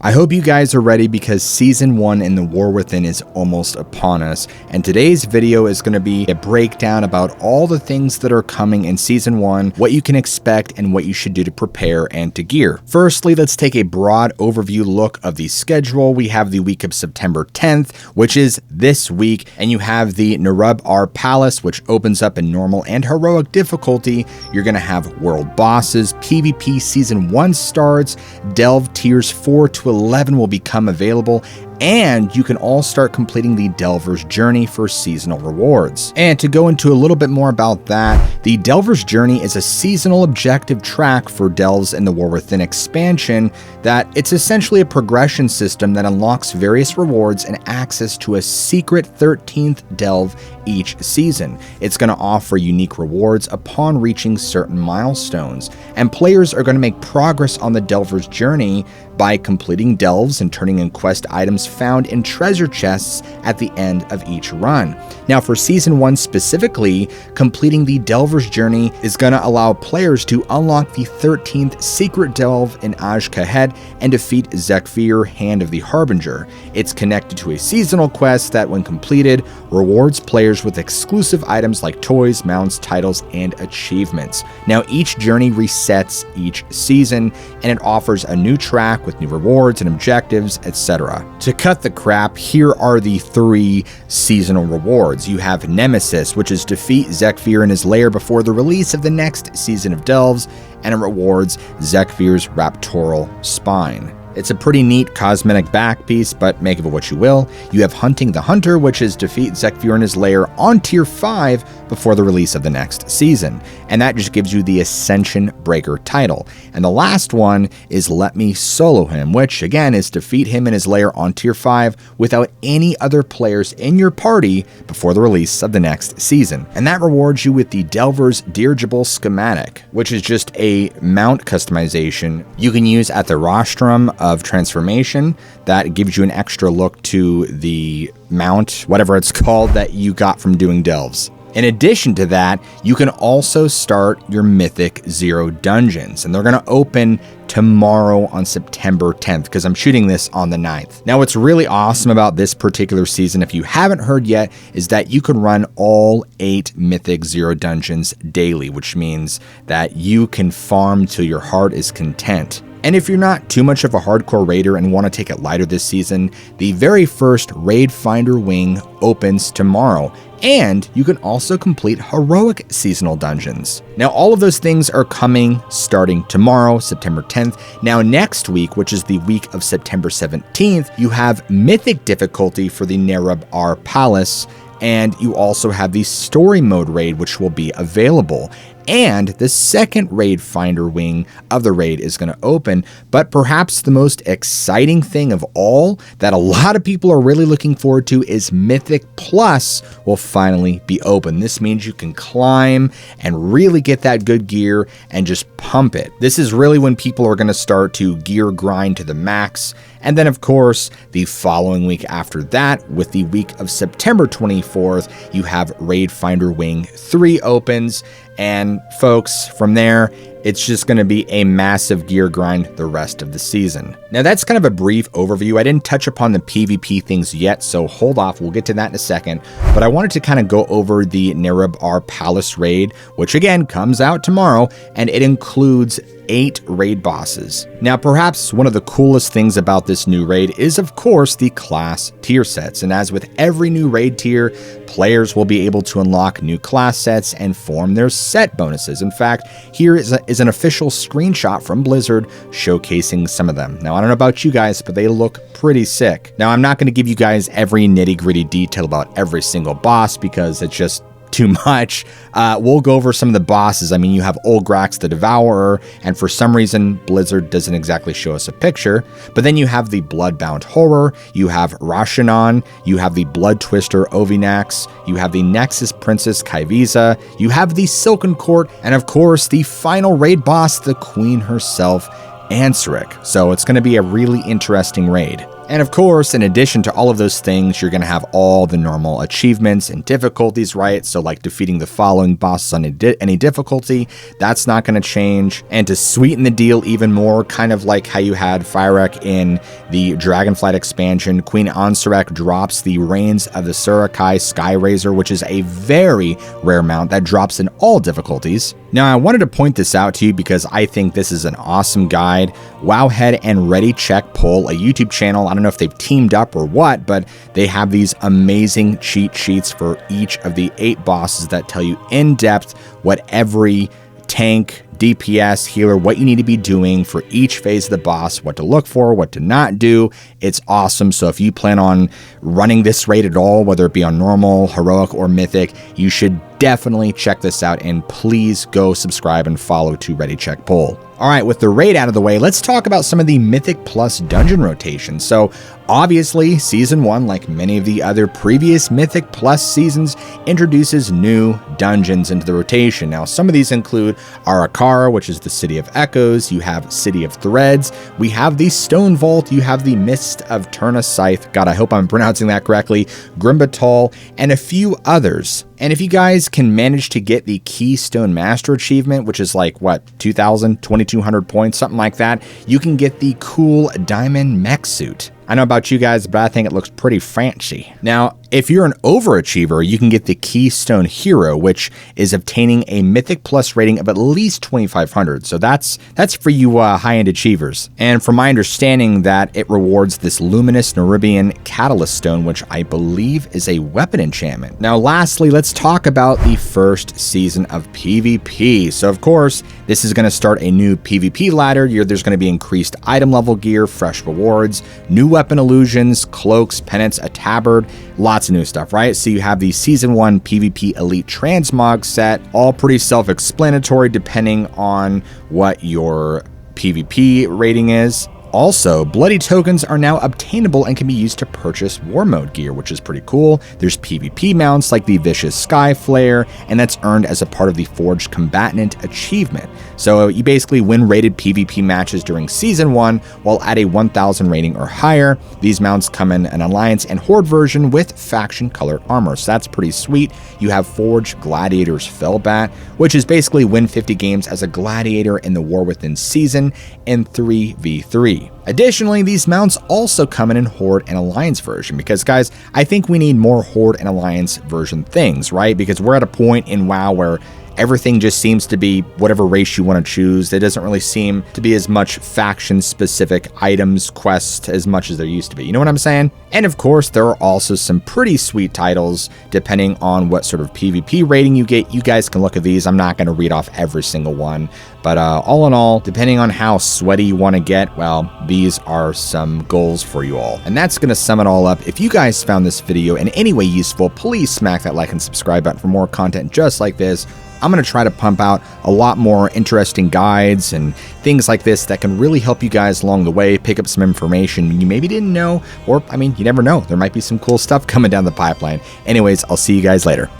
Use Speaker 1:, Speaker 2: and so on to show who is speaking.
Speaker 1: I hope you guys are ready because Season 1 in the War Within is almost upon us, and today's video is going to be a breakdown about all the things that are coming in Season 1, what you can expect, and what you should do to prepare and to gear. Firstly, let's take a broad overview look of the schedule. We have the week of September 10th, which is this week, and you have the Nerub'ar Palace, which opens up in normal and heroic difficulty. You're going to have world bosses, PvP Season 1 starts, Delve tiers 4 to 11 will become available, and you can all start completing the Delver's Journey for seasonal rewards. And to go into a little bit more about that, the Delver's Journey is a seasonal objective track for delves in the War Within expansion that it's essentially a progression system that unlocks various rewards and access to a secret 13th delve each season. It's going to offer unique rewards upon reaching certain milestones, and players are going to make progress on the Delver's Journey by completing delves and turning in quest items found in treasure chests at the end of each run. Now for Season 1 specifically, completing the Delver's Journey is going to allow players to unlock the 13th secret delve in Aj-Kahed and defeat Zekfir, Hand of the Harbinger. It's connected to a seasonal quest that, when completed, rewards players with exclusive items like toys, mounts, titles, and achievements. Now each journey resets each season, and it offers a new track with new rewards and objectives, etc. To cut the crap, here are the 3 seasonal rewards. You have Nemesis, which is defeat Zekfir in his lair before the release of the next season of Delves, and it rewards Zekfir's raptorial spine. It's a pretty neat cosmetic back piece, but make of it what you will. You have Hunting the Hunter, which is defeat Zekfir in his lair on tier 5 before the release of the next season, and that just gives you the Ascension Breaker title. And the last one is Let Me Solo Him, which again is defeat him in his lair on tier 5 without any other players in your party before the release of the next season. And that rewards you with the Delver's Dirigible Schematic, which is just a mount customization you can use at the rostrum of transformation that gives you an extra look to the mount, whatever it's called, that you got from doing delves. In addition to that, you can also start your Mythic 0 dungeons, and they're going to open tomorrow on September 10th, because I'm shooting this on the 9th. Now, what's really awesome about this particular season, if you haven't heard yet, is that you can run all 8 Mythic 0 dungeons daily, which means that you can farm till your heart is content. And if you're not too much of a hardcore raider and want to take it lighter this season, the very first Raid Finder Wing opens tomorrow, and you can also complete heroic seasonal dungeons. Now, all of those things are coming starting tomorrow, September 10th. Now, next week, which is the week of September 17th, you have Mythic difficulty for the Nerub'ar Palace, and you also have the Story Mode raid, which will be available. And the second Raid Finder Wing of the raid is going to open, but perhaps the most exciting thing of all that a lot of people are really looking forward to is Mythic Plus will finally be open. This means you can climb and really get that good gear and just pump it. This is really when people are going to start to gear grind to the max. And then, of course, the following week after that, with the week of September 24th, you have Raid Finder Wing 3 opens. And folks, from there, it's just going to be a massive gear grind the rest of the season. Now, that's kind of a brief overview. I didn't touch upon the PvP things yet, so hold off. We'll get to that in a second. But I wanted to kind of go over the Nerub'ar Palace raid, which again comes out tomorrow, and it includes 8 raid bosses. Now, perhaps one of the coolest things about this new raid is, of course, the class tier sets. And as with every new raid tier, players will be able to unlock new class sets and form their set bonuses. In fact, here is an official screenshot from Blizzard showcasing some of them. Now, I don't know about you guys, but they look pretty sick. Now, I'm not going to give you guys every nitty-gritty detail about every single boss because it's just too much. We'll go over some of the bosses. I mean, you have Olgrax the Devourer, and for some reason, Blizzard doesn't exactly show us a picture. But then you have the Bloodbound Horror, you have Rashanon, you have the Blood Twister Ovinax, you have the Nexus Princess Kaiviza, you have the Silken Court, and of course, the final raid boss, the Queen herself, Ansaric. So it's going to be a really interesting raid. And of course, in addition to all of those things, you're going to have all the normal achievements and difficulties, right? So like defeating the following bosses on any difficulty, that's not going to change. And to sweeten the deal even more, kind of like how you had Firek in the Dragonflight expansion, Queen Ansurek drops the Reigns of the Surukai Skyrazor, which is a very rare mount that drops in all difficulties. Now, I wanted to point this out to you because I think this is an awesome guide. Wowhead and Ready Check Pull, a YouTube channel, I don't know if they've teamed up or what, but they have these amazing cheat sheets for each of the 8 bosses that tell you in depth what every tank, DPS, healer, what you need to be doing for each phase of the boss, what to look for, what to not do. It's awesome. So if you plan on running this raid at all, whether it be on normal, heroic, or mythic, you should definitely check this out, and please go subscribe and follow to Ready Check Pull. All right, with the raid out of the way, let's talk about some of the Mythic Plus dungeon rotations. So obviously, Season 1, like many of the other previous Mythic Plus seasons, introduces new dungeons into the rotation. Now, some of these include Arakara, which is the City of Echoes. You have City of Threads. We have the Stone Vault. You have the Mist of Turna Scythe. God, I hope I'm pronouncing that correctly. Grimbatal, and a few others. And if you guys can manage to get the Keystone Master achievement, which is like, what, 2,000, 2,200 points, something like that, you can get the cool Diamond Mech Suit. I know about you guys, but I think it looks pretty fancy. Now, if you're an overachiever, you can get the Keystone Hero, which is obtaining a Mythic Plus rating of at least 2,500. So that's for you high-end achievers. And from my understanding, that it rewards this Luminous Nerubian Catalyst Stone, which I believe is a weapon enchantment. Now, lastly, let's talk about the first season of PvP. So, of course, this is going to start a new PvP ladder. There's going to be increased item level gear, fresh rewards, new weapon illusions, cloaks, pennants, a tabard, lots of new stuff, right? So you have the Season 1 PvP Elite Transmog set, all pretty self-explanatory depending on what your PvP rating is. Also, bloody tokens are now obtainable and can be used to purchase war mode gear, which is pretty cool. There's PvP mounts like the Vicious Sky Flare, and that's earned as a part of the Forged Combatant achievement. So you basically win rated PvP matches during Season 1 while at a 1,000 rating or higher. These mounts come in an Alliance and Horde version with faction colored armor, so that's pretty sweet. You have Forged Gladiator's Fellbat, which is basically win 50 games as a gladiator in the War Within season in 3v3. Additionally, these mounts also come in Horde and Alliance version because, guys, I think we need more Horde and Alliance version things, right? Because we're at a point in WoW where everything just seems to be whatever race you want to choose. There doesn't really seem to be as much faction-specific items, quests, as much as there used to be. You know what I'm saying? And of course, there are also some pretty sweet titles, depending on what sort of PvP rating you get. You guys can look at these. I'm not going to read off every single one. But all in all, depending on how sweaty you want to get, well, these are some goals for you all. And that's going to sum it all up. If you guys found this video in any way useful, please smack that like and subscribe button for more content just like this. I'm going to try to pump out a lot more interesting guides and things like this that can really help you guys along the way, pick up some information you maybe didn't know, or, I mean, you never know. There might be some cool stuff coming down the pipeline. Anyways, I'll see you guys later.